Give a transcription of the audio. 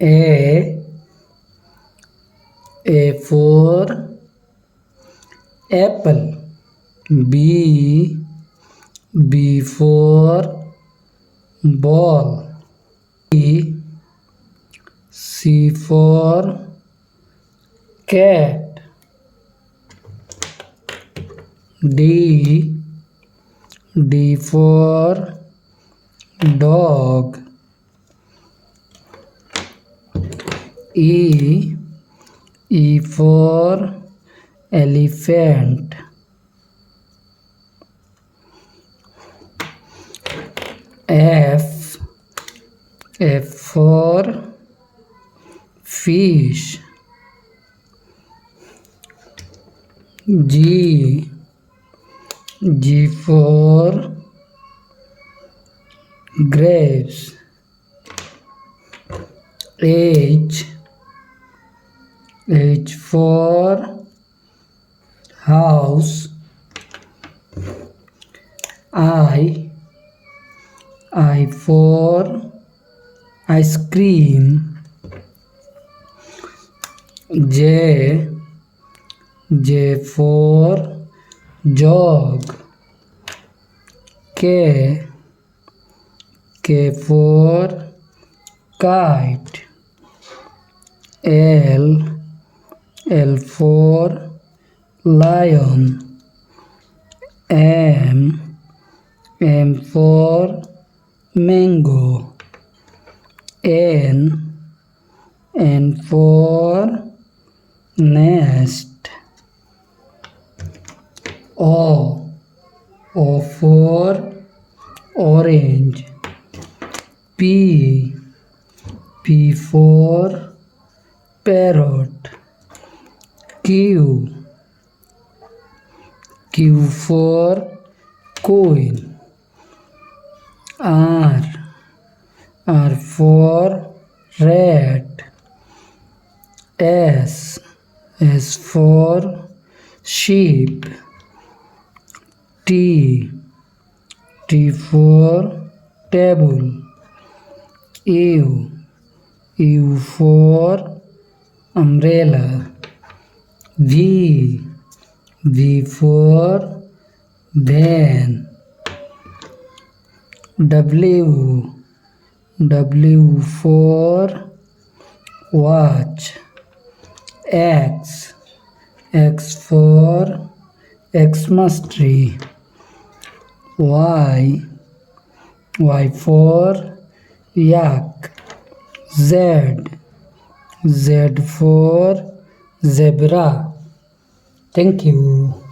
A. A for apple. B. B for ball. C. C for cat. D. D for dog. E. E for elephant. F. F for fish. G. G for grapes. H. H for house. I. I for ice cream. J. J for jog. K. K for kite. L. L for lion. M. M for mango. N. N for nest. O. O for orange. P. P for parrot. Q. Q for coin. R. R for rat. S. S for sheep. T. T for table. U. U for umbrella. V. V for van. W. W for watch. X. X for Xmas tree. Y. Y for yak. Z. Z for zebra. Thank you.